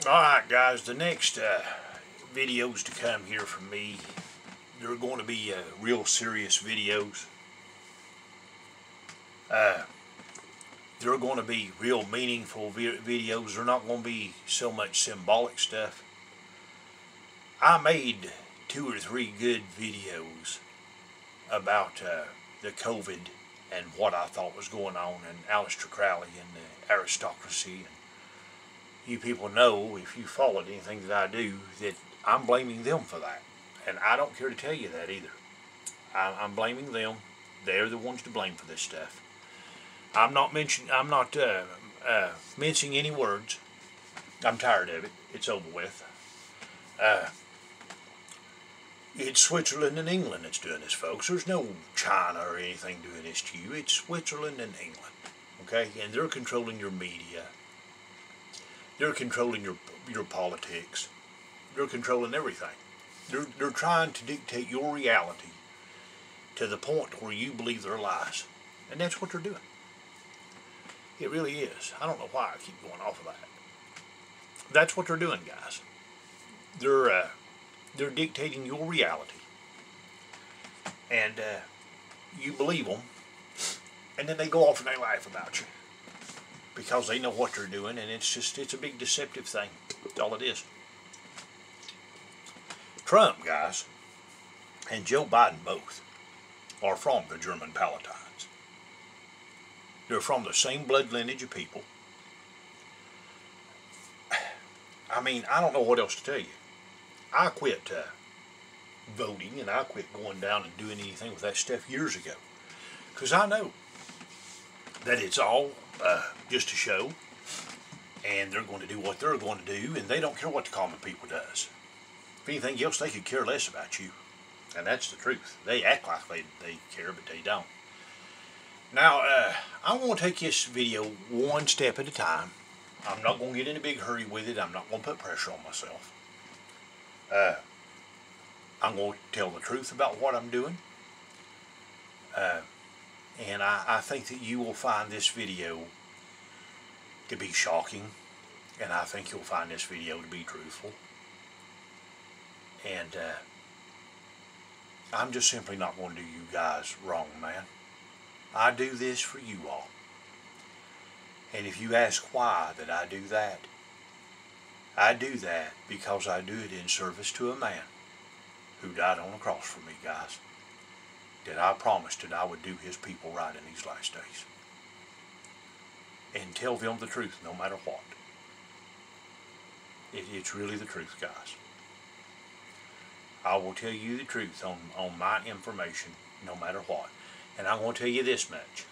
Alright guys, the next videos to come here from me, they're going to be real serious videos. They're going to be real meaningful videos. They're not going to be so much symbolic stuff. I made 2 or 3 good videos about the COVID and what I thought was going on, and Aleister Crowley and the aristocracy. And you people know, if you followed anything that I do, that I'm blaming them for that. And I don't care to tell you that either. I'm blaming them. They're the ones to blame for this stuff. I'm not mincing any words. I'm tired of it. It's over with. It's Switzerland and England that's doing this, folks. There's no China or anything doing this to you. It's Switzerland and England. Okay? And they're controlling your media. They're controlling your politics. They're controlling everything. They're trying to dictate your reality to the point where you believe their lies. And that's what they're doing. It really is. I don't know why I keep going off of that. That's what they're doing, guys. They're dictating your reality. And you believe them. And then they go off and they laugh about you. Because they know what they're doing, and it's a big deceptive thing. That's all it is. Trump, guys, and Joe Biden both are from the German Palatines. They're from the same blood lineage of people. I mean, I don't know what else to tell you. I quit voting, and I quit going down and doing anything with that stuff years ago. Because I know that it's all just a show, and they're going to do what they're going to do, and they don't care what the common people does. If anything else, they could care less about you, and that's the truth. They act like they care, but they don't. Now, I want to take this video one step at a time. I'm not going to get in a big hurry with it. I'm not going to put pressure on myself. I'm going to tell the truth about what I'm doing. And I think that you will find this video to be shocking. And I think you'll find this video to be truthful. And I'm just simply not going to do you guys wrong, man. I do this for you all. And if you ask why that I do that because I do it in service to a man who died on a cross for me, guys. That I promised that I would do his people right in these last days. And tell them the truth no matter what. It's really the truth, guys. I will tell you the truth on my information no matter what. And I'm going to tell you this much.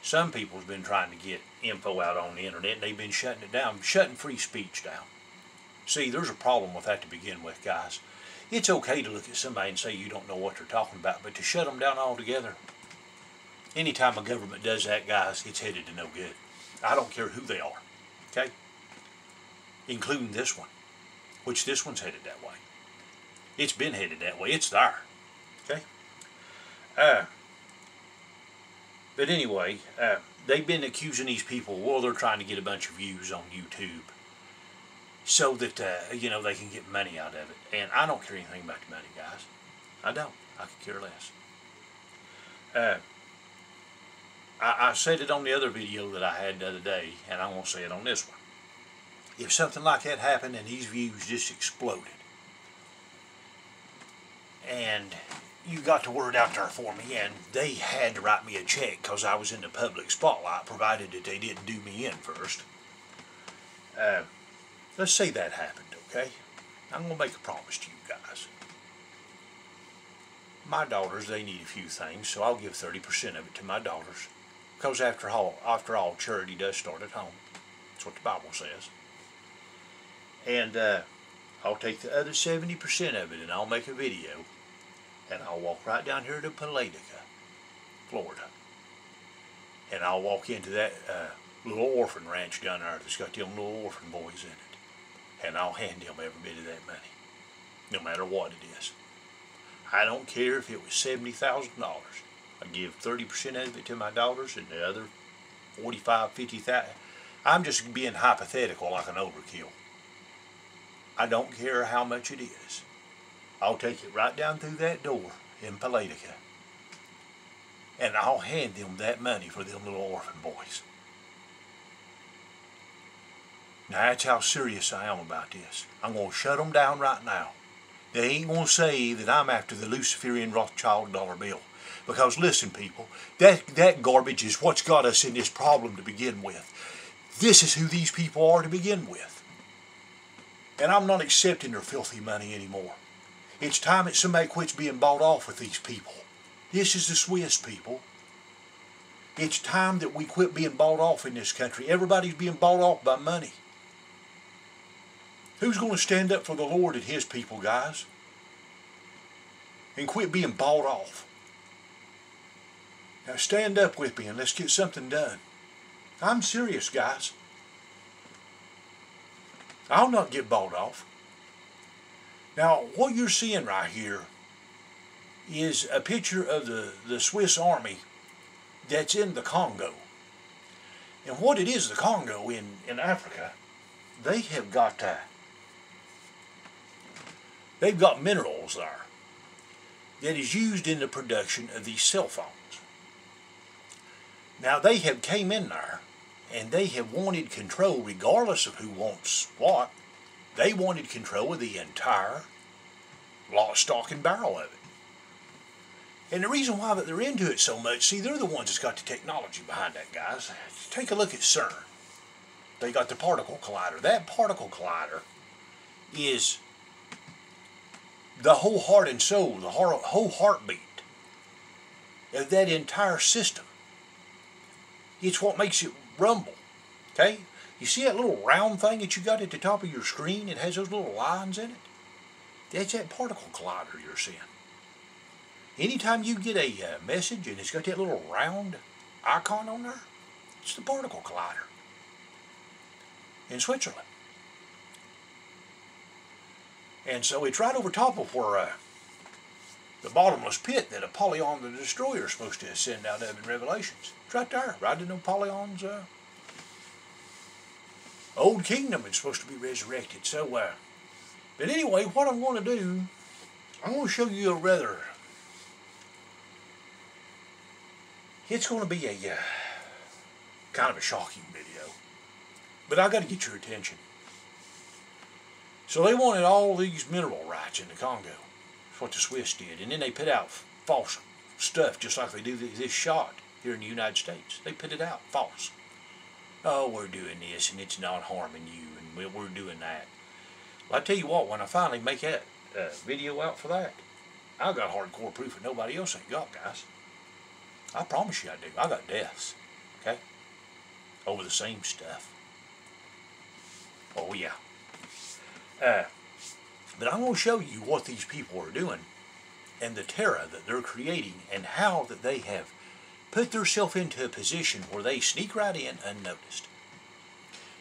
Some people's been trying to get info out on the internet, and they've been shutting it down, shutting free speech down. See, there's a problem with that to begin with, guys. It's okay to look at somebody and say you don't know what they're talking about, but to shut them down altogether, anytime a government does that, guys, it's headed to no good. I don't care who they are, okay? Including this one, which this one's headed that way. It's been headed that way. It's there, okay? But anyway, they've been accusing these people, well, they're trying to get a bunch of views on YouTube so that, you know, they can get money out of it. And I don't care anything about the money, guys. I don't. I could care less. I said it on the other video that I had the other day, and I'm going to say it on this one. If something like that happened and these views just exploded, and you got the word out there for me, and they had to write me a check because I was in the public spotlight, provided that they didn't do me in first. Let's say that happened, okay? I'm going to make a promise to you guys. My daughters, they need a few things, so I'll give 30% of it to my daughters. Because after all, charity does start at home. That's what the Bible says. And I'll take the other 70% of it, and I'll make a video. And I'll walk right down here to Palatica, Florida. And I'll walk into that little orphan ranch down there that's got them little orphan boys in it. And I'll hand them every bit of that money, no matter what it is. I don't care if it was $70,000. I give 30% of it to my daughters, and the other 45, 50,000. I'm just being hypothetical like an overkill. I don't care how much it is. I'll take it right down through that door in Palatica, and I'll hand them that money for them little orphan boys. Now that's how serious I am about this. I'm going to shut them down right now. They ain't going to say that I'm after the Luciferian Rothschild dollar bill. Because listen, people, that garbage is what's got us in this problem to begin with. This is who these people are to begin with. And I'm not accepting their filthy money anymore. It's time that somebody quits being bought off with these people. This is the Swiss, people. It's time that we quit being bought off in this country. Everybody's being bought off by money. Who's going to stand up for the Lord and His people, guys? And quit being bought off. Now stand up with me and let's get something done. I'm serious, guys. I'll not get bought off. Now, what you're seeing right here is a picture of the Swiss Army that's in the Congo. And what it is, the Congo in Africa, they have got they've got minerals there that is used in the production of these cell phones. Now they have came in there and they have wanted control, regardless of who wants what. They wanted control of the entire lock, stock, and barrel of it. And the reason why that they're into it so much, see, they're the ones that's got the technology behind that, guys. Take a look at CERN. They got the particle collider. That particle collider is the whole heart and soul, the whole heartbeat of that entire system. It's what makes it rumble. Okay? You see that little round thing that you got at the top of your screen? It has those little lines in it. That's that particle collider you're seeing. Anytime you get a message and it's got that little round icon on there, it's the particle collider in Switzerland. And so it's right over top of where the bottomless pit that Apollyon the Destroyer is supposed to ascend out of in Revelations. It's right there, right in Apollyon's old kingdom. It's supposed to be resurrected. So, but anyway, what I'm going to do, I'm going to show you a rather, it's going to be a kind of a shocking video. But I got to get your attention. So they wanted all these mineral rights in the Congo. That's what the Swiss did. And then they put out false stuff, just like they do this shot here in the United States. They put it out false. Oh, we're doing this and it's not harming you and we're doing that. Well, I tell you what, when I finally make that video out for that, I got hardcore proof that nobody else ain't got, guys. I promise you I do. I got deaths, okay, over the same stuff. Oh, yeah. But I'm going to show you what these people are doing and the terror that they're creating and how that they have put themselves into a position where they sneak right in unnoticed.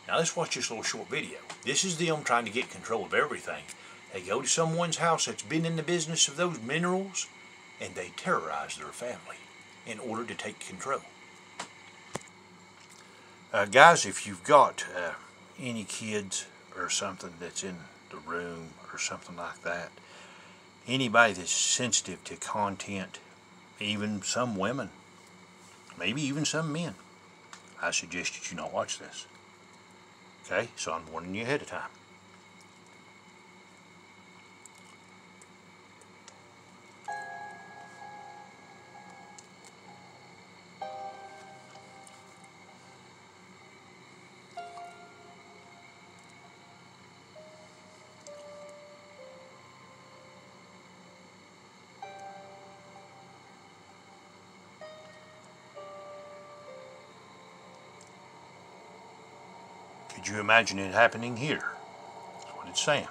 Now let's watch this little short video. This is them trying to get control of everything. They go to someone's house that's been in the business of those minerals and they terrorize their family in order to take control. Guys, if you've got any kids or something that's in the room or something like that, anybody that's sensitive to content, even some women, maybe even some men, I suggest that you not watch this. Okay, so I'm warning you ahead of time. Could you imagine it happening here? That's what it's saying.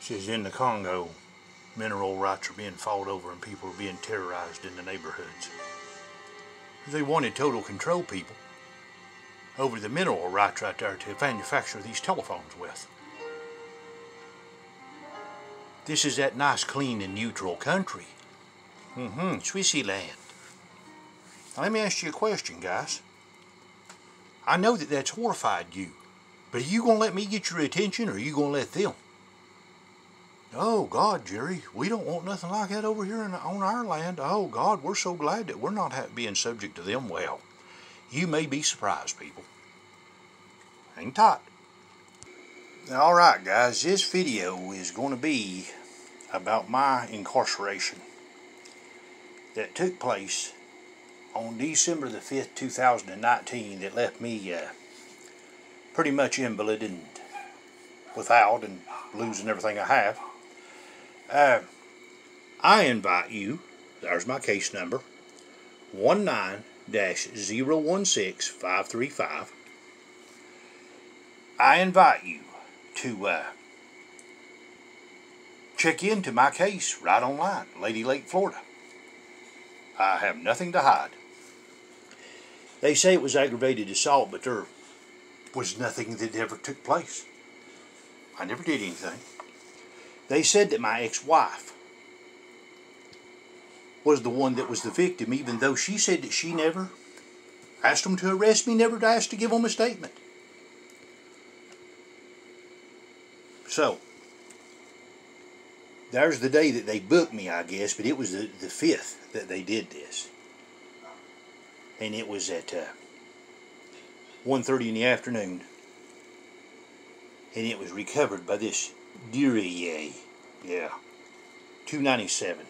Says in the Congo, mineral rights are being fought over and people are being terrorized in the neighborhoods. They wanted total control, people, over the mineral rights right there to manufacture these telephones with. This is that nice, clean, and neutral country. Swissyland. Now let me ask you a question, guys. I know that that's horrified you, but are you going to let me get your attention, or are you going to let them? Oh, God, Jerry, we don't want nothing like that over here on our land. Oh, God, we're so glad that we're not being subject to them. Well, you may be surprised, people. Hang tight. Alright, guys, this video is going to be about my incarceration that took place on December the 5th, 2019, that left me pretty much invalid and without and losing everything I have. I invite you, there's my case number, 19-016535. I invite you to check into my case right online, Lady Lake, Florida. I have nothing to hide. They say it was aggravated assault, but there was nothing that ever took place. I never did anything. They said that my ex-wife was the one that was the victim, even though she said that she never asked them to arrest me, never asked to give them a statement. So, there's the day that they booked me, I guess, but it was the 5th that they did this. And it was at 1:30 in the afternoon. And it was recovered by this Duryea, yeah, 297.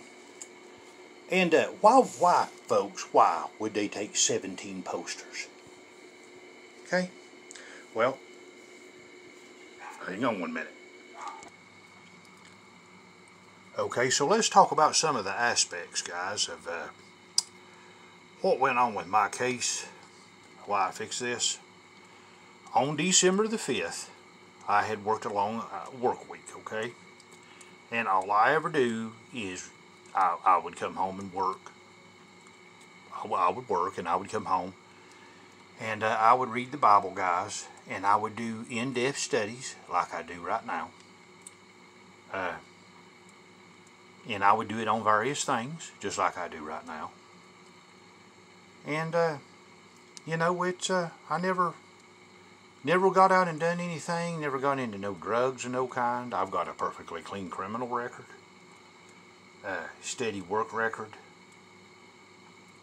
And why, folks, why would they take 17 posters? Okay, well, hang on 1 minute. Okay, so let's talk about some of the aspects, guys, of what went on with my case, why I fixed this. On December the 5th, I had worked a long work week, okay? And all I ever do is I would come home and work. I would work and I would come home and I would read the Bible, guys, and I would do in-depth studies like I do right now. And I would do it on various things, just like I do right now. And, you know, it's, I never got out and done anything, never got into no drugs of no kind. I've got a perfectly clean criminal record. steady work record,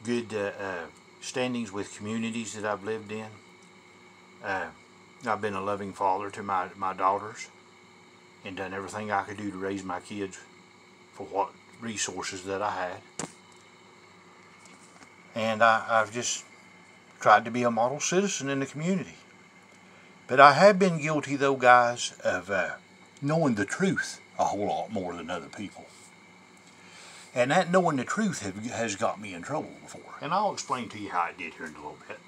good standings with communities that I've lived in. I've been a loving father to my daughters and done everything I could do to raise my kids for what resources that I had. And I've just tried to be a model citizen in the community. But I have been guilty, though, guys, of knowing the truth a whole lot more than other people. And that knowing the truth has got me in trouble before. And I'll explain to you how I did here in a little bit.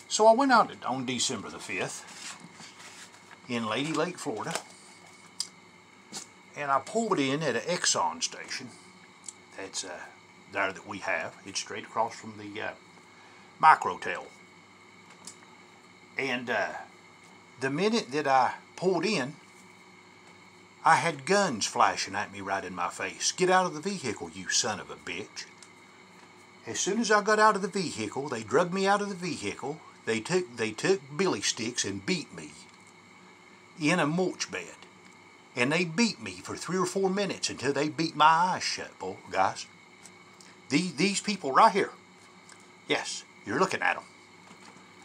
So I went out on December the 5th in Lady Lake, Florida. And I pulled in at an Exxon station. That's there that we have. It's straight across from the Microtel. And the minute that I pulled in, I had guns flashing at me right in my face. Get out of the vehicle, you son of a bitch. As soon as I got out of the vehicle, they drugged me out of the vehicle. They took billy sticks and beat me in a mulch bed. And they beat me for 3 or 4 minutes until they beat my eyes shut, guys. These people right here. Yes, you're looking at them.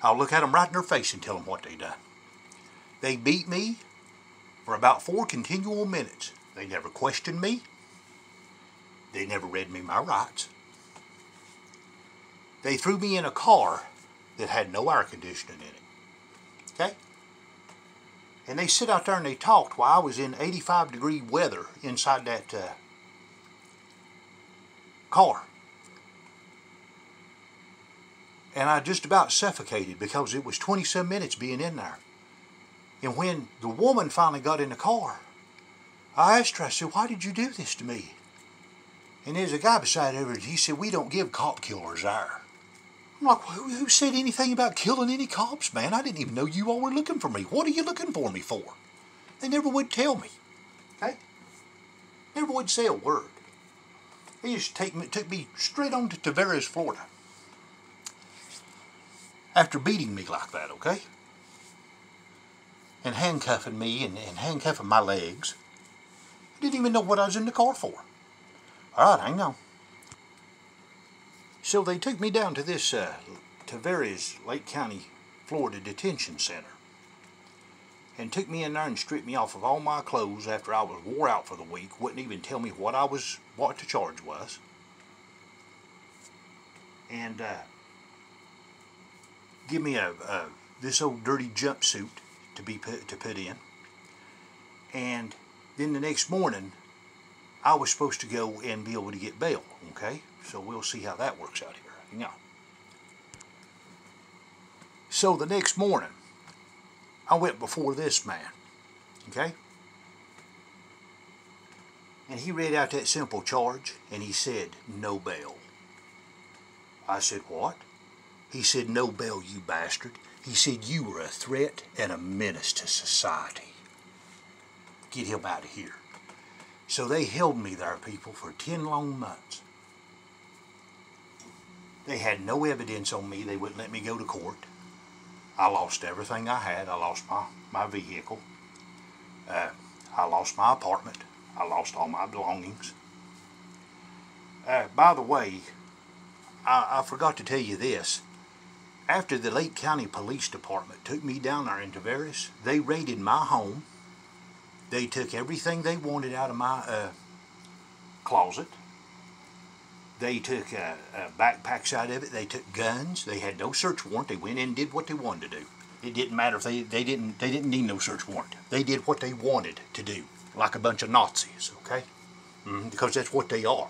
I'll look at them right in their face and tell them what they done. They beat me for about 4 continual minutes. They never questioned me. They never read me my rights. They threw me in a car that had no air conditioning in it. Okay? And they sit out there and they talked while I was in 85-degree weather inside that car. And I just about suffocated because it was 20-some minutes being in there. And when the woman finally got in the car, I asked her, I said, why did you do this to me? And there's a guy beside her, and he said, we don't give cop killers there. I'm like, who said anything about killing any cops, man? I didn't even know you all were looking for me. What are you looking for me for? They never would tell me. Okay? Never would say a word. They just took me straight on to Tavares, Florida. After beating me like that, okay? And handcuffing me and handcuffing my legs. I didn't even know what I was in the car for. All right, hang on. So they took me down to this Tavares, Lake County, Florida Detention Center. And took me in there and stripped me off of all my clothes after I was wore out for the week. Wouldn't even tell me what the charge was. And give me this old dirty jumpsuit to put in. And then the next morning, I was supposed to go and be able to get bail, okay? So we'll see how that works out here. Hang on. So the next morning, I went before this man, okay? And he read out that simple charge, and he said, no bail. I said, what? He said, no bail, you bastard. He said, you were a threat and a menace to society. Get him out of here. So they held me there, people, for 10 long months. They had no evidence on me. They wouldn't let me go to court. I lost everything I had. I lost my vehicle. I lost my apartment. I lost all my belongings. By the way, I forgot to tell you this. After the Lake County Police Department took me down there in Tavares, they raided my home. They took everything they wanted out of my closet. They took backpacks out of it. They took guns. They had no search warrant. They went in and did what they wanted to do. It didn't matter if they didn't need no search warrant. They did what they wanted to do, like a bunch of Nazis, okay? Because that's what they are.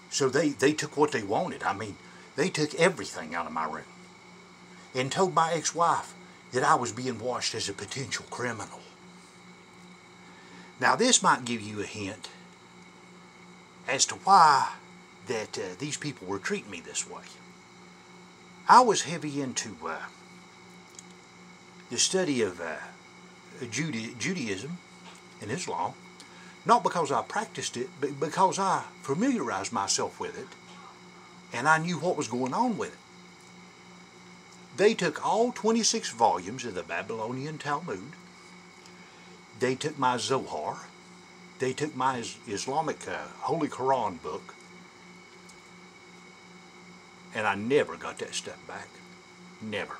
So they took what they wanted. I mean, they took everything out of my room and told my ex-wife that I was being watched as a potential criminal. Now, this might give you a hint as to why that these people were treating me this way. I was heavy into the study of Judaism and Islam, not because I practiced it, but because I familiarized myself with it, and I knew what was going on with it. They took all 26 volumes of the Babylonian Talmud. They took my Zohar. They took my Islamic Holy Quran book. And I never got that stuff back. Never.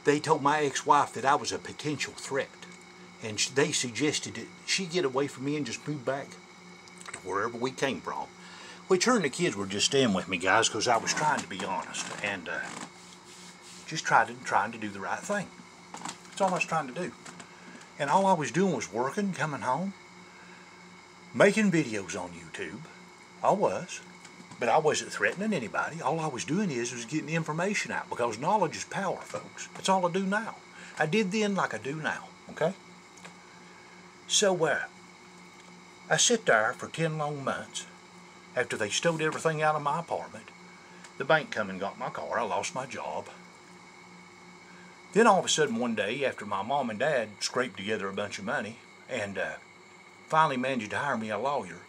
They told my ex-wife that I was a potential threat. And they suggested that she get away from me and just move back to wherever we came from. Which her and the kids were just staying with me, guys, because I was trying to be honest. And just trying to do the right thing. That's all I was trying to do. And all I was doing was working, coming home, making videos on YouTube. I was. But I wasn't threatening anybody. All I was doing was getting the information out, because knowledge is power, folks. That's all I do now. I did then like I do now, okay? So, I sit there for 10 long months after they stole everything out of my apartment. The bank come and got my car. I lost my job. Then all of a sudden one day, after my mom and dad scraped together a bunch of money and finally managed to hire me a lawyer,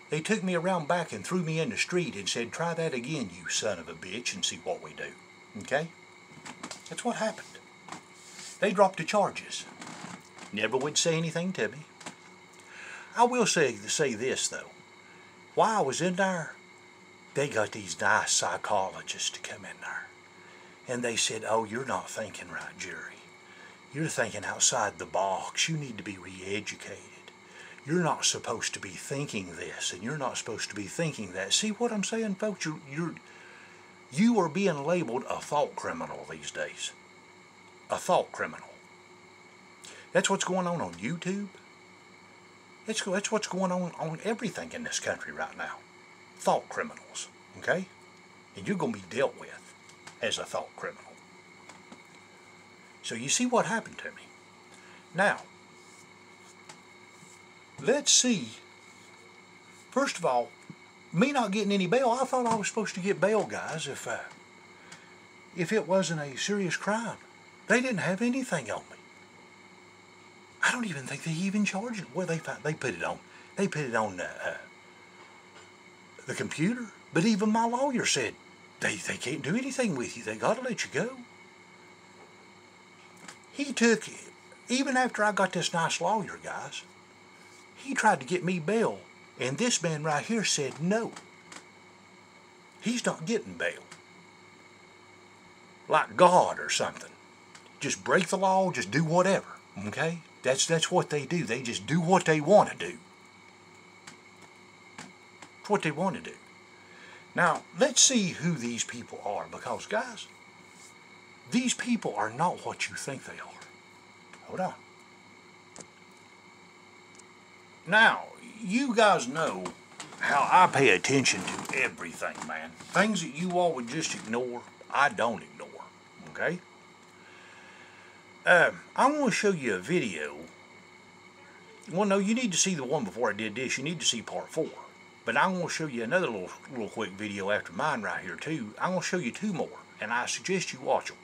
they took me around back and threw me in the street and said, "Try that again, you son of a bitch, and see what we do." Okay? That's what happened. They dropped the charges. Never would say anything to me. I will say this, though. While I was in there, they got these nice psychologists to come in there. And they said, "Oh, you're not thinking right, Jerry. You're thinking outside the box. You need to be re-educated. You're not supposed to be thinking this, and you're not supposed to be thinking that." See what I'm saying, folks? You are being labeled a thought criminal these days. A thought criminal. That's what's going on YouTube. That's what's going on everything in this country right now. Thought criminals, okay? And you're going to be dealt with as a thought criminal. So you see what happened to me. Now, let's see. First of all, me not getting any bail, I thought I was supposed to get bail, guys, if it wasn't a serious crime. They didn't have anything on me. I don't even think they even charged it. Well, they put it on. They put it on the computer. But even my lawyer said they can't do anything with you. They got to let you go. He took, even after I got this nice lawyer, guys, he tried to get me bail. And this man right here said no. He's not getting bail. Like God or something. Just break the law, just do whatever. Okay? That's what they do. They just do what they want to do. It's what they want to do. Now, let's see who these people are, because, guys, these people are not what you think they are. Hold on. Now, you guys know how I pay attention to everything, man. Things that you all would just ignore, I don't ignore. Okay? I'm going to show you a video. Well, no, you need to see the one before I did this. You need to see part 4. But I'm going to show you another little quick video after mine right here, too. I'm going to show you 2 more, and I suggest you watch them.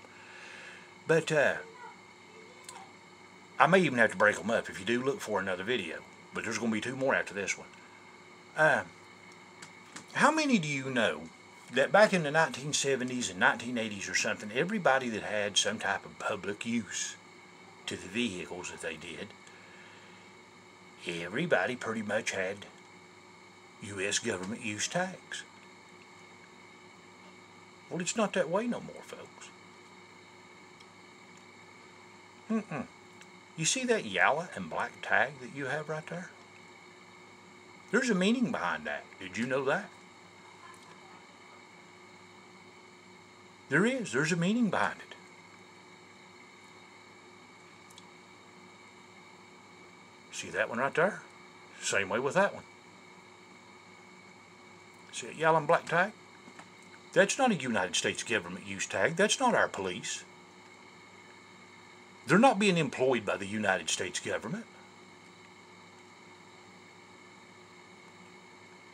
But I may even have to break them up. If you do, look for another video. But there's going to be 2 more after this one. How many do you know that back in the 1970s and 1980s or something, everybody that had some type of public use to the vehicles that they did, everybody pretty much had U.S. government use tags? Well, it's not that way no more, folks. You see that yellow and black tag that you have right there? There's a meaning behind that. Did you know that? There is. There's a meaning behind it. See that one right there? Same way with that one. See that yellow and black tag? That's not a United States government use tag. That's not our police. They're not being employed by the United States government.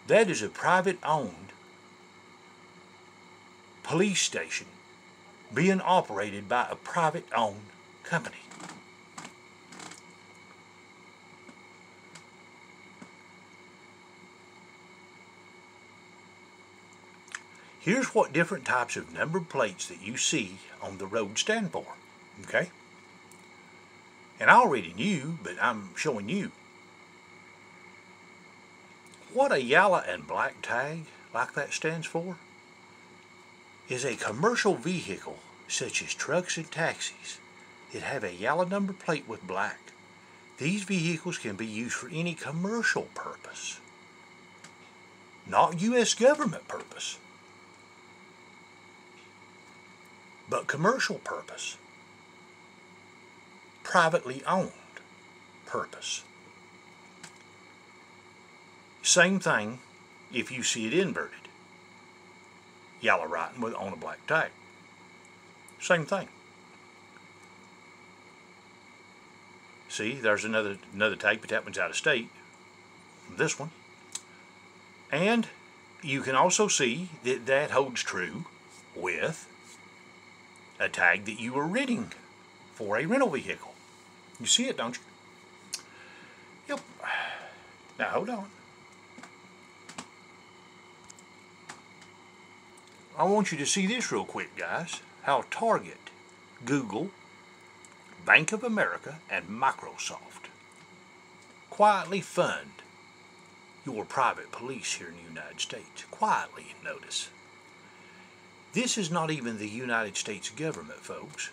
That is a private-owned police station being operated by a private-owned company. Here's what different types of numbered plates that you see on the road stand for. Okay? And I already knew, but I'm showing you. What a yellow and black tag like that stands for is a commercial vehicle such as trucks and taxis that have a yellow number plate with black. These vehicles can be used for any commercial purpose, not U.S. government purpose, but commercial purpose, privately owned purpose. Same thing if you see it inverted. Yellow writing on a black tag. Same thing. See, there's another tag, but that one's out of state. This one. And you can also see that that holds true with a tag that you were renting for a rental vehicle. You see it, don't you? Yep. Now hold on. I want you to see this real quick, guys. How Target, Google, Bank of America, and Microsoft quietly fund your private police here in the United States. Quietly, notice. This is not even the United States government, folks.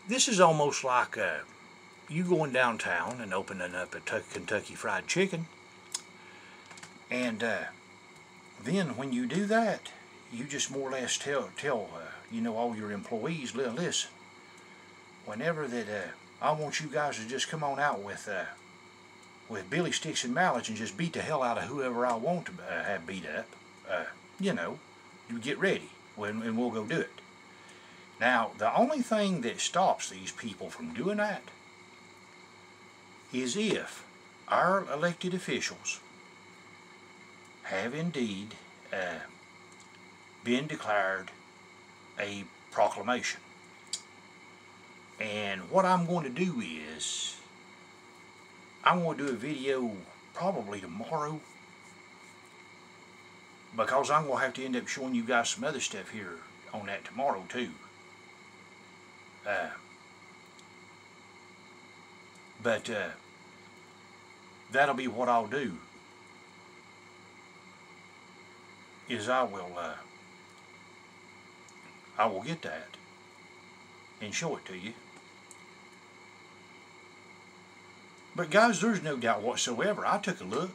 This is almost like you going downtown and opening up a Kentucky Fried Chicken. And then when you do that, you just more or less tell all your employees, listen, whenever that I want you guys to just come on out with billy sticks and mallets and just beat the hell out of whoever I want to have beat up. You get ready and we'll go do it. Now, the only thing that stops these people from doing that is if our elected officials have indeed been declared a proclamation. And what I'm going to do is I'm going to do a video probably tomorrow, because I'm going to have to end up showing you guys some other stuff here on that tomorrow too. But that'll be what I'll do, is I will get that and show it to you. But guys, there's no doubt whatsoever. I took a look.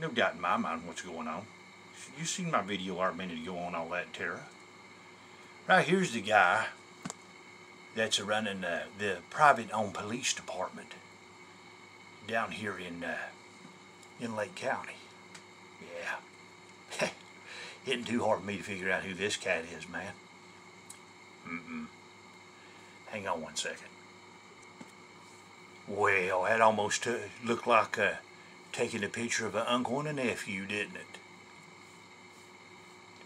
No doubt in my mind what's going on. You seen my video a minute ago on all that terror. Right here's the guy that's running the private-owned police department down here in Lake County. Yeah. Isn't too hard for me to figure out who this cat is, man. Hang on one second. Well, that almost looked like taking a picture of an uncle and a nephew, didn't it?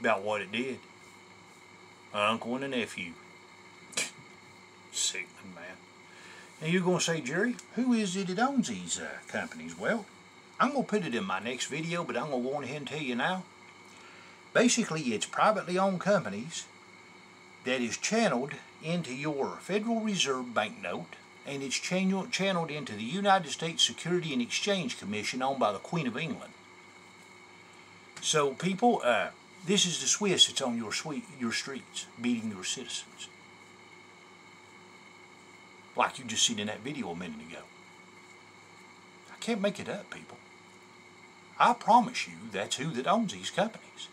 About what it did. An uncle and a nephew. Sickening, man. Now you're going to say, Jerry, who is it that owns these companies? Well, I'm going to put it in my next video, but I'm going to go on ahead and tell you now. Basically, it's privately owned companies that is channeled into your Federal Reserve banknote, and it's channeled into the United States Security and Exchange Commission owned by the Queen of England. So people, this is the Swiss that's on your streets, beating your citizens. Like you just seen in that video a minute ago. I can't make it up, people. I promise you that's who that owns these companies.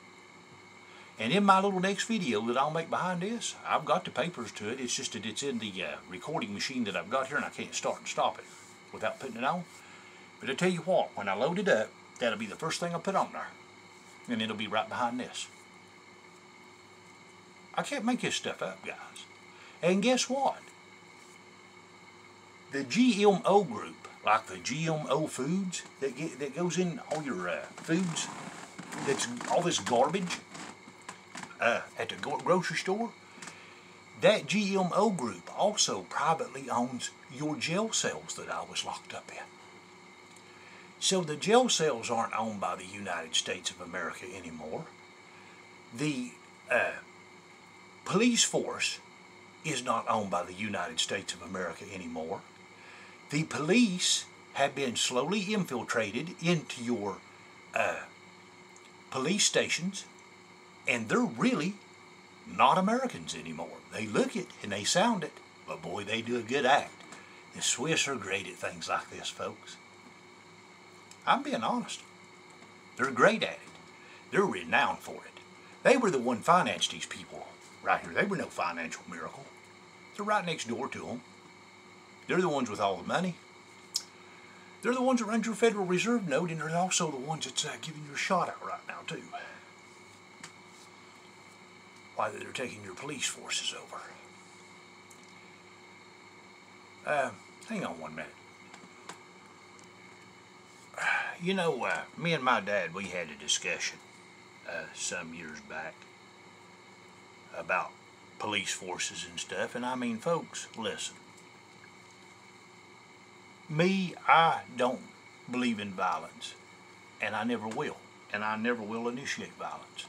And in my little next video that I'll make behind this, I've got the papers to it. It's just that it's in the recording machine that I've got here, and I can't start and stop it without putting it on. But I tell you what, when I load it up, that'll be the first thing I put on there. And it'll be right behind this. I can't make this stuff up, guys. And guess what? The GMO group, like the GMO foods that goes in all your foods, that's all this garbage at the grocery store, that GMO group also privately owns your jail cells that I was locked up in. So the jail cells aren't owned by the United States of America anymore. The police force is not owned by the United States of America anymore. The police have been slowly infiltrated into your police stations, and they're really not Americans anymore. They look it and they sound it, but boy, they do a good act. The Swiss are great at things like this, folks. I'm being honest. They're great at it. They're renowned for it. They were the one financed these people right here. They were no financial miracle. They're right next door to them. They're the ones with all the money. They're the ones that run your Federal Reserve note, and they're also the ones that's giving you a shot out right now, too. Why they're taking your police forces over. Hang on 1 minute. You know, me and my dad, we had a discussion some years back about police forces and stuff, and I mean, folks, listen. Me, I don't believe in violence, and I never will, and I never will initiate violence.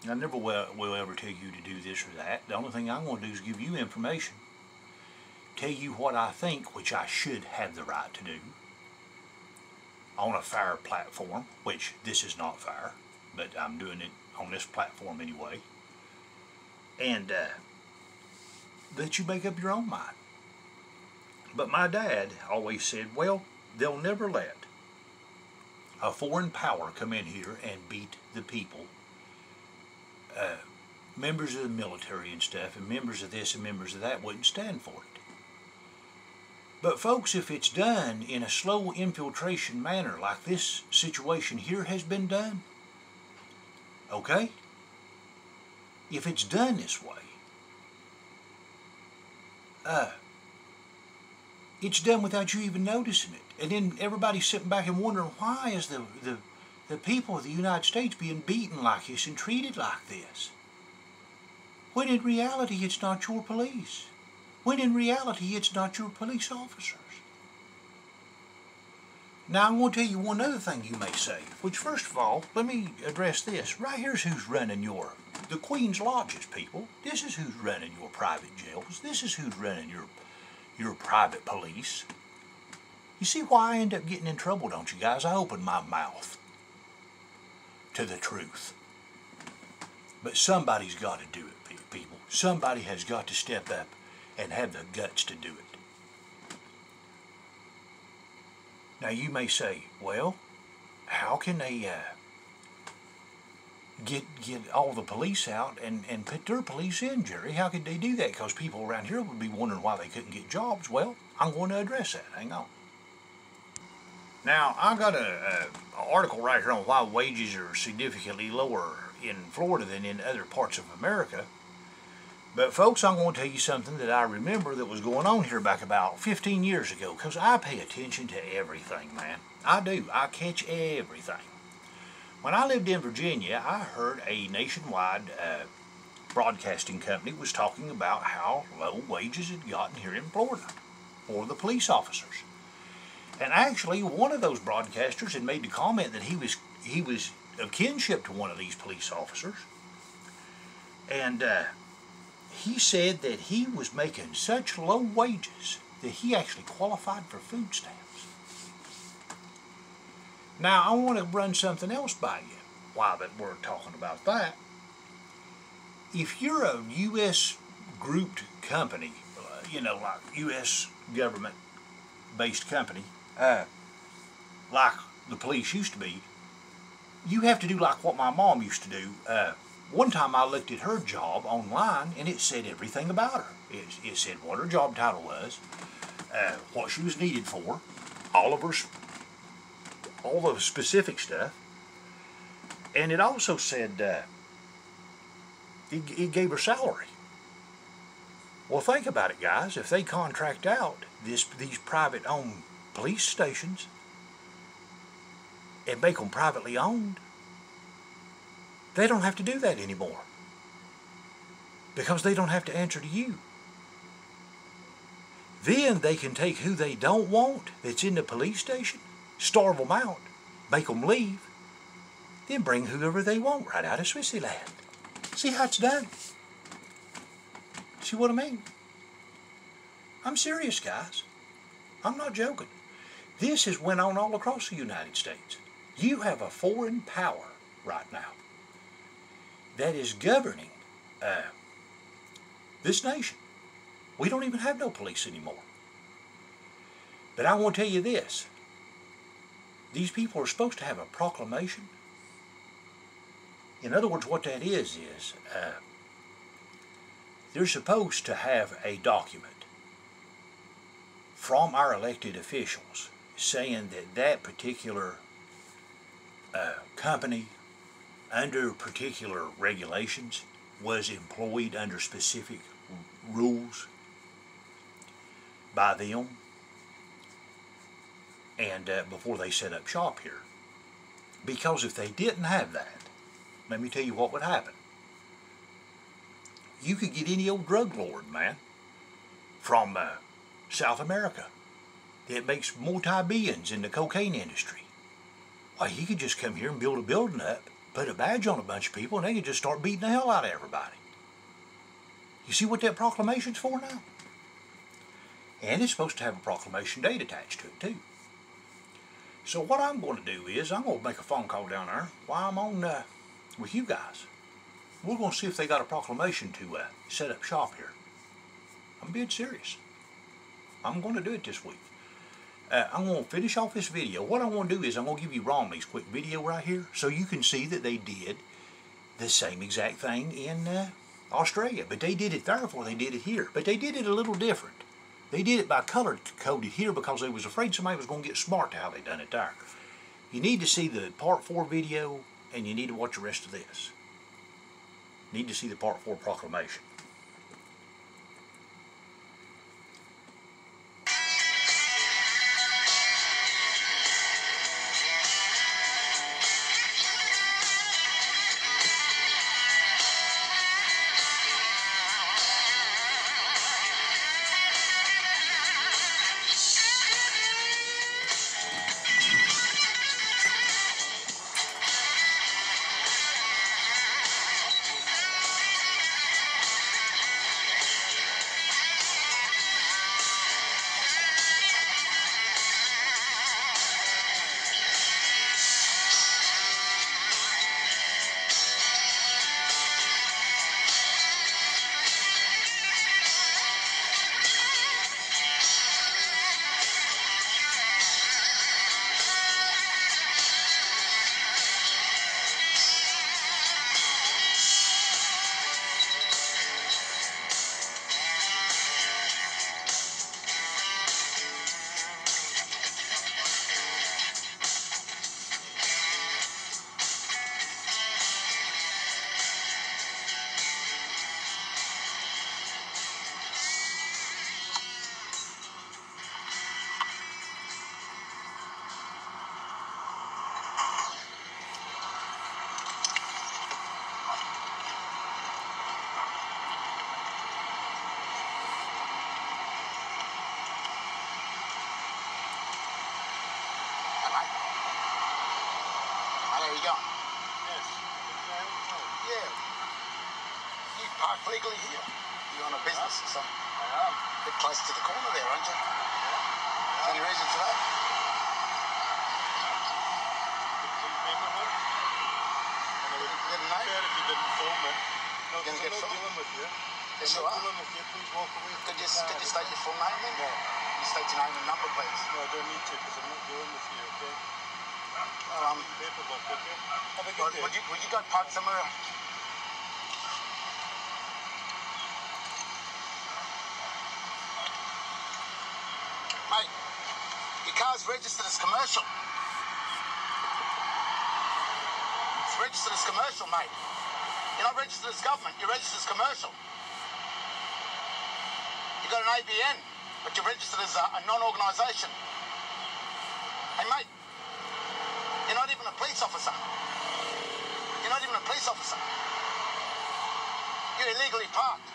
I never will ever tell you to do this or that. The only thing I'm going to do is give you information, tell you what I think, which I should have the right to do, on a fair platform, which this is not fair, but I'm doing it on this platform anyway, and that you make up your own mind. But my dad always said, well, they'll never let a foreign power come in here and beat the people, members of the military and stuff, and members of this and members of that wouldn't stand for it. But folks, if it's done in a slow infiltration manner like this situation here has been done, okay? If it's done this way, it's done without you even noticing it. And then everybody's sitting back and wondering, why is the people of the United States being beaten like this and treated like this? When in reality, it's not your police. When in reality, it's not your police officers. Now, I'm going to tell you one other thing you may say, which, first of all, let me address this. Right here's who's running the Queen's Lodges, people. This is who's running your private jails. This is who's running your private police. You see why I end up getting in trouble, don't you guys? I open my mouth to the truth. But somebody's got to do it, people. Somebody has got to step up and have the guts to do it. Now you may say, well, how can they get all the police out and put their police in, Jerry? How could they do that? Because people around here would be wondering why they couldn't get jobs. Well, I'm going to address that. Hang on. Now, I got an article right here on why wages are significantly lower in Florida than in other parts of America. But folks, I'm going to tell you something that I remember that was going on here back about 15 years ago, because I pay attention to everything, man. I do. I catch everything. When I lived in Virginia, I heard a nationwide broadcasting company was talking about how low wages had gotten here in Florida for the police officers. And actually, one of those broadcasters had made the comment that he was of kinship to one of these police officers. And he said that he was making such low wages that he actually qualified for food stamps. Now, I want to run something else by you while that we're talking about that. If you're a U.S. grouped company, like U.S. government-based company, like the police used to be, you have to do like what my mom used to do. One time I looked at her job online, and it said everything about her. It said what her job title was, what she was needed for, all the specific stuff, and it also said it gave her salary. Well, think about it, guys. If they contract out these private-owned police stations and make them privately owned, they don't have to do that anymore, because they don't have to answer to you. Then they can take who they don't want that's in the police station, starve them out, make them leave, then bring whoever they want right out of Switzerland. See how it's done? See see what I mean? I'm serious, guys. I'm not joking. This has went on all across the United States. You have a foreign power right now that is governing this nation. We don't even have no police anymore. But I want to tell you this. These people are supposed to have a proclamation. In other words, what that is they're supposed to have a document from our elected officials saying that that particular company, under particular regulations, was employed under specific rules by them, and before they set up shop here. Because if they didn't have that, let me tell you what would happen. You could get any old drug lord, man, from South America that makes multi-billions in the cocaine industry. Why, he could just come here and build a building up, put a badge on a bunch of people, and they could just start beating the hell out of everybody. You see what that proclamation's for now? And it's supposed to have a proclamation date attached to it, too. So what I'm going to do is, I'm going to make a phone call down there while I'm on with you guys. We're going to see if they got a proclamation to set up shop here. I'm being serious. I'm going to do it this week. I'm going to finish off this video. What I want to do is I'm going to give you Romney's quick video right here so you can see that they did the same exact thing in Australia. But they did it there before they did it here. But they did it a little different. They did it by color-coded here because they was afraid somebody was going to get smart to how they done it there. You need to see the Part 4 video, and you need to watch the rest of this. You need to see the Part 4 proclamation. Legally here. You're on a business or something. I am. A bit close to the corner there, aren't you? Yeah. Any reason for that? Neighborhood. You didn't know? If you didn't film me. No, You're I'm not dealing with you. Yes, you are. Dealing with you. Please walk away. Could you state your full name then? No. You state your name and number, please. No, I don't need to because I'm not dealing with you, okay? Paperwork, okay? Have a good day. Would you go park somewhere? Mate, your car's registered as commercial. It's registered as commercial, mate. You're not registered as government, you're registered as commercial. You've got an ABN, but you're registered as a non-organisation. Hey, mate, you're not even a police officer. You're not even a police officer. You're illegally parked.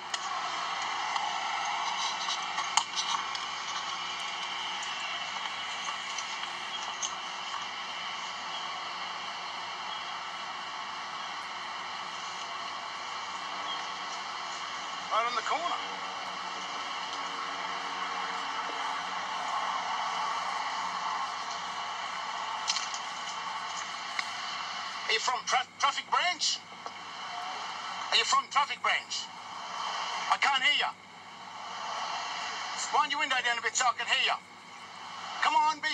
Right on the corner. Are you from traffic branch? Are you from traffic branch? I can't hear you. Wind your window down a bit so I can hear you. Come on, be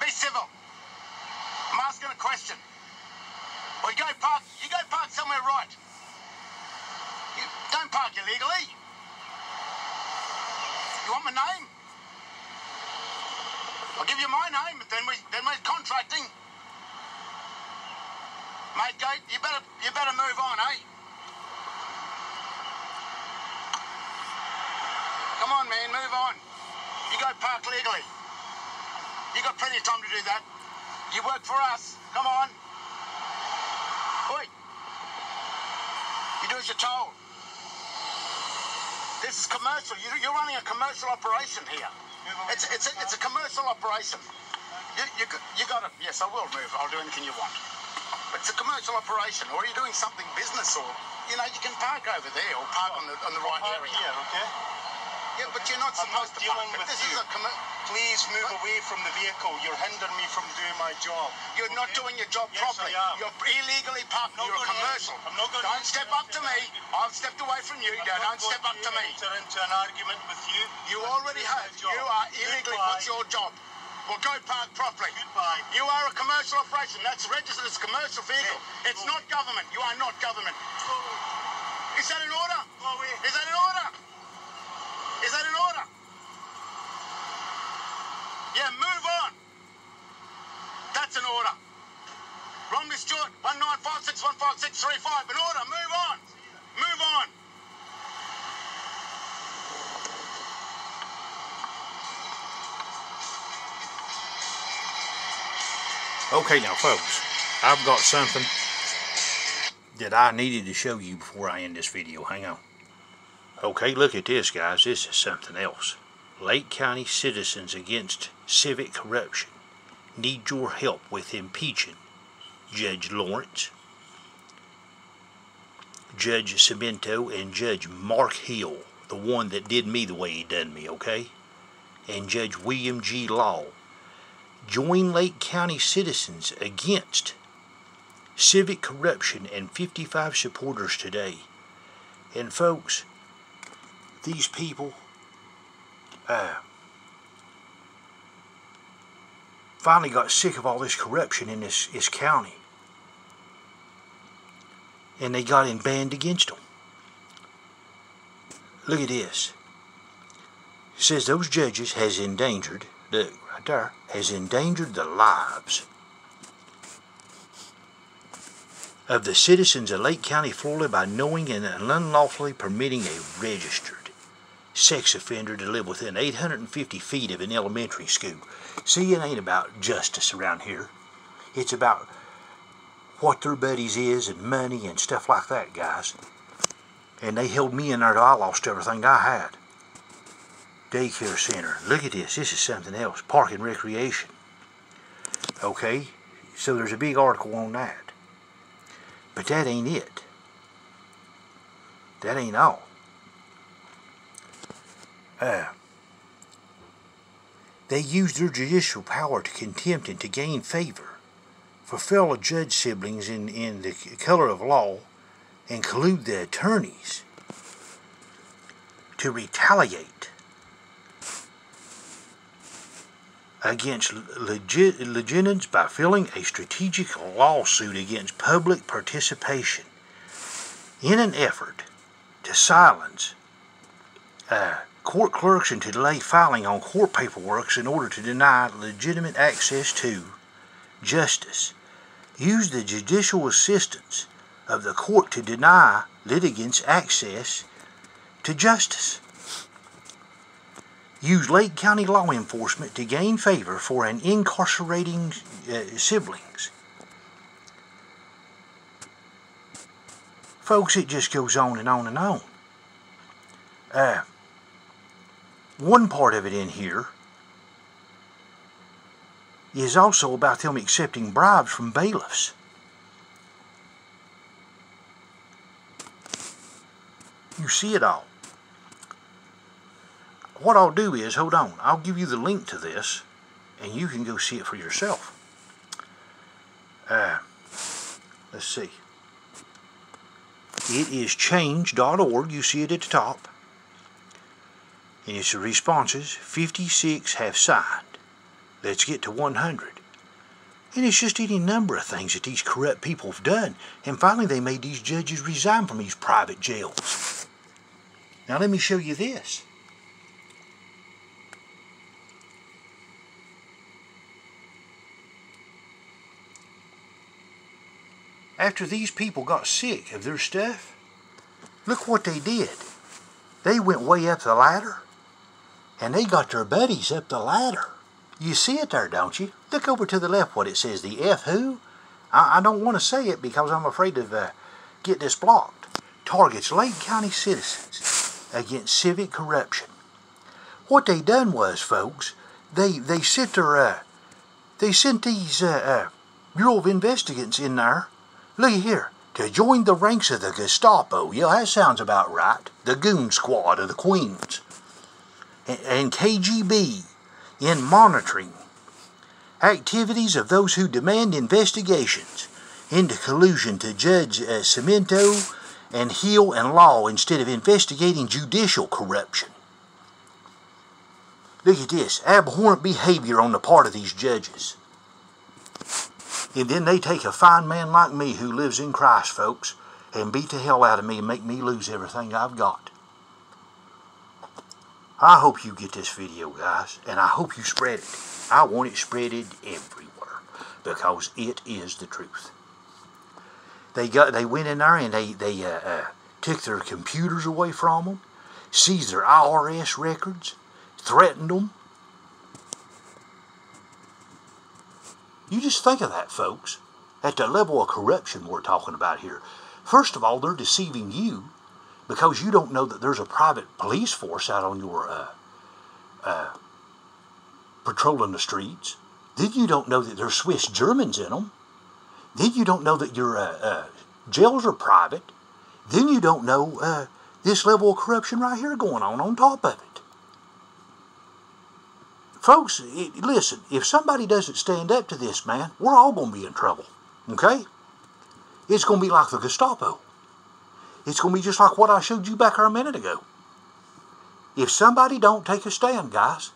civil. I'm asking a question. Well, you go park somewhere right. You don't park illegally. You want my name? I'll give you my name, but then we're contracting. Mate, go. You better move on, eh? Come on, man, move on. You go park legally. You got plenty of time to do that. You work for us. Come on. Oi. You do as you're told. This is commercial. You're running a commercial operation here. It's a commercial operation. You got it. Yes, I will move. I'll do anything you want. But it's a commercial operation. Or are you doing something business? Or you can park over there or park on the right area. Here, okay? Yeah, but you're not supposed to park. But this is a Please move away from the vehicle. You're hindering me from doing my job. You're not doing your job properly. I am. You're illegally parking. You're a commercial. I'm not going Don't step up to me. I've stepped away from you. Don't step up to me. Enter into an argument with you. You already have. You are illegally. What's your job? Well, go park properly. Goodbye. You are a commercial operation. That's registered as a commercial vehicle. It's not government. You are not government. Is that an order? Is that an order? Is that an order? Yeah, move on. That's an order. Romney Stewart, 19561565. An order, move on. Move on. Okay now folks, I've got something that I needed to show you before I end this video. Hang on. Okay, look at this guys, this is something else. Lake County citizens against civic corruption need your help with impeaching Judge Lawrence, Judge Cemento, and Judge Mark Hill, the one that did me the way he done me, okay? And Judge William G. Law. Join Lake County citizens against civic corruption and 55 supporters today. And folks, these people finally got sick of all this corruption in this county. And they got in band against them. Look at this. It says those judges has endangered, look right there, has endangered the lives of the citizens of Lake County, Florida by knowing and unlawfully permitting a registered sex offender to live within 850 feet of an elementary school. See, it ain't about justice around here. It's about what their buddies is and money and stuff like that, guys. And they held me in there till I lost everything I had. Daycare center. Look at this. This is something else. Park and recreation. Okay, so there's a big article on that. But that ain't it. That ain't all. They used their judicial power to contempt and to gain favor for fellow judge siblings in the color of law and collude the attorneys to retaliate against litigants by filing a strategic lawsuit against public participation in an effort to silence court clerks and to delay filing on court paperwork in order to deny legitimate access to justice. Use the judicial assistance of the court to deny litigants access to justice. Use Lake County law enforcement to gain favor for an incarcerating siblings. Folks, it just goes on and on and on. One part of it in here is also about them accepting bribes from bailiffs. You see it all. What I'll do is, hold on, I'll give you the link to this and you can go see it for yourself. Let's see. It is change.org. You see it at the top. And it's the responses. 56 have signed. Let's get to 100. And it's just any number of things that these corrupt people have done. And finally they made these judges resign from these private jails. Now let me show you this. After these people got sick of their stuff, look what they did. They went way up the ladder, and they got their buddies up the ladder. You see it there, don't you? Look over to the left what it says, the F who? I don't want to say it because I'm afraid of get this blocked. Targets Lake County citizens against civic corruption. What they done was, folks, they sent these Bureau of Investigants in there. Look here, to join the ranks of the Gestapo. Yeah, that sounds about right. The goon squad of the Queens. And KGB in monitoring activities of those who demand investigations into collusion to judge Cemento and Hill and Law instead of investigating judicial corruption. Look at this, abhorrent behavior on the part of these judges. And then they take a fine man like me who lives in Christ, folks, and beat the hell out of me and make me lose everything I've got. I hope you get this video, guys, and I hope you spread it. I want it spreaded everywhere because it is the truth. They went in there and they took their computers away from them, seized their IRS records, threatened them. You just think of that, folks, at the level of corruption we're talking about here. First of all, they're deceiving you because you don't know that there's a private police force out on your patrolling the streets. Then you don't know that there's Swiss Germans in them. Then you don't know that your jails are private. Then you don't know this level of corruption right here going on top of it. Folks, listen, if somebody doesn't stand up to this, man, we're all going to be in trouble, okay? It's going to be like the Gestapo. It's going to be just like what I showed you back there a minute ago. If somebody don't take a stand, guys.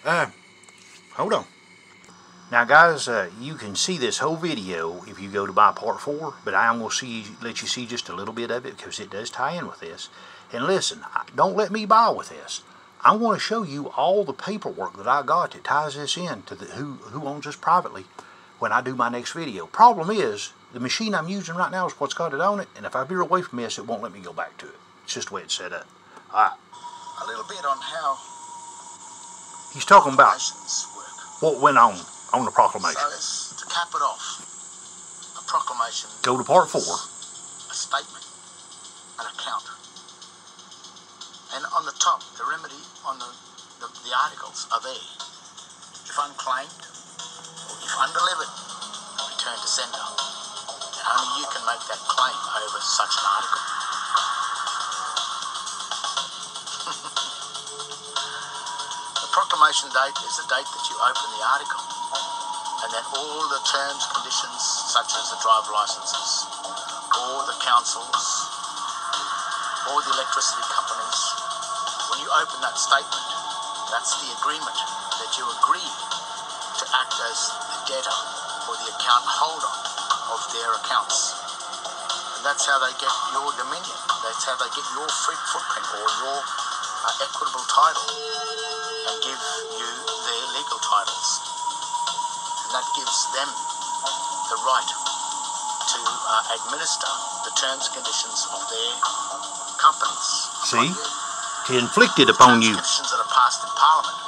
Hold on. Now, guys, you can see this whole video if you go to my part 4, but I'm going to let you see just a little bit of it because it does tie in with this. And listen, don't let me buy with this. I want to show you all the paperwork that I got that ties this in to who owns this privately when I do my next video. Problem is, the machine I'm using right now is what's got it on it, and if I veer away from this, it won't let me go back to it. It's just the way it's set up. All right. A little bit on how he's talking about work. What went on the proclamation. So, to cap it off, a proclamation. Go to part 4. A statement, an account. And on the top, the remedy on the articles are there. If unclaimed, or if undelivered, return to sender. And only you can make that claim over such an article. The proclamation date is the date that you open the article. And then all the terms, conditions, such as the driver licenses, or the councils, or the electricity companies, when you open that statement, that's the agreement that you agree to act as the debtor or the account holder of their accounts. And that's how they get your dominion. That's how they get your footprint or your equitable title and give you their legal titles. And that gives them the right to administer the terms and conditions of their companies. See? To inflict it upon you. The conditions that are passed in Parliament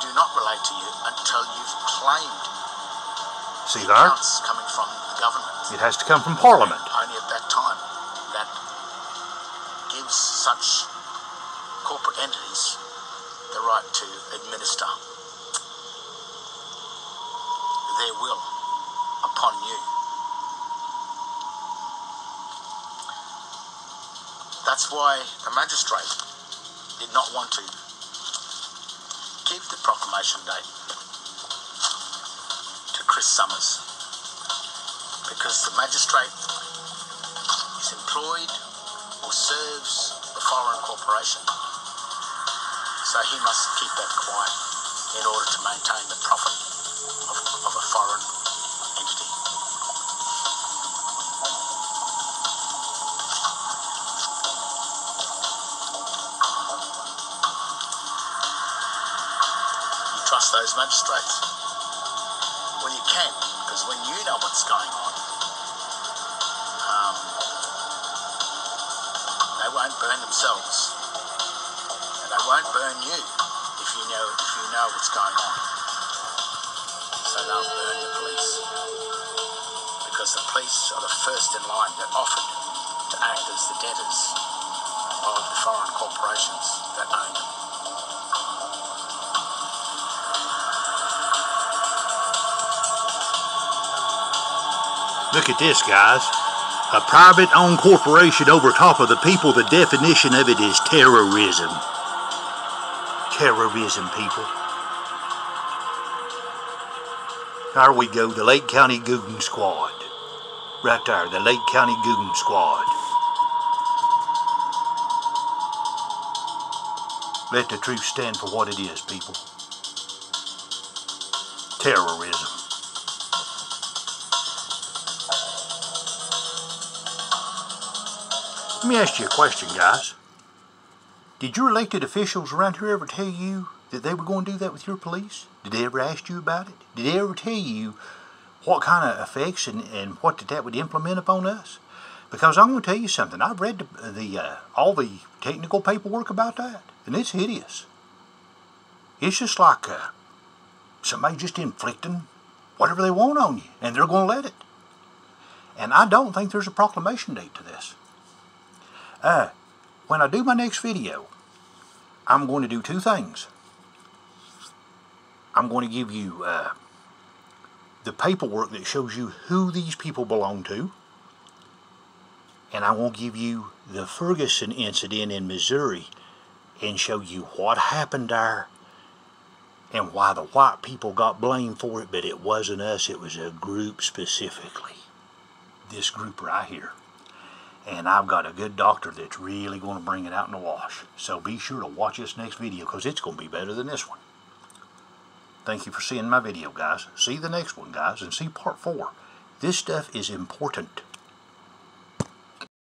do not relate to you until you've claimed See there? accounts coming from the government. It has to come from Parliament. Only at that time that gives such corporate entities the right to administer their will upon you. That's why the magistrate did not want to give the proclamation date to Chris Summers. because the magistrate is employed or serves the foreign corporation. So he must keep that quiet in order to maintain the profit of a foreign entity. You trust those magistrates? Well, you can, because when you know what's going on, they won't burn themselves, and they won't burn you if you know what's going on. So they'll burn the police, because the police are the first in line that offered to act as the debtors of the foreign corporations that own them. Look at this, guys. A private-owned corporation over top of the people. The definition of it is terrorism. Terrorism, people. There we go, the Lake County Goon Squad. Right there, the Lake County Goon Squad. Let the truth stand for what it is, people. Terrorism. Let me ask you a question, guys. Did your elected officials around here ever tell you that they were going to do that with your police? Did they ever ask you about it? Did they ever tell you what kind of effects and what that would implement upon us? Because I'm going to tell you something. I've read all the technical paperwork about that, and it's hideous. It's just like somebody just inflicting whatever they want on you, and they're going to let it. And I don't think there's a proclamation date to this. When I do my next video, I'm going to do two things. I'm going to give you the paperwork that shows you who these people belong to. And I will give you the Ferguson incident in Missouri and show you what happened there and why the white people got blamed for it, but it wasn't us, it was a group specifically. This group right here. And I've got a good doctor that's really going to bring it out in the wash. So be sure to watch this next video, because it's going to be better than this one. Thank you for seeing my video, guys. See the next one, guys, and see part 4. This stuff is important.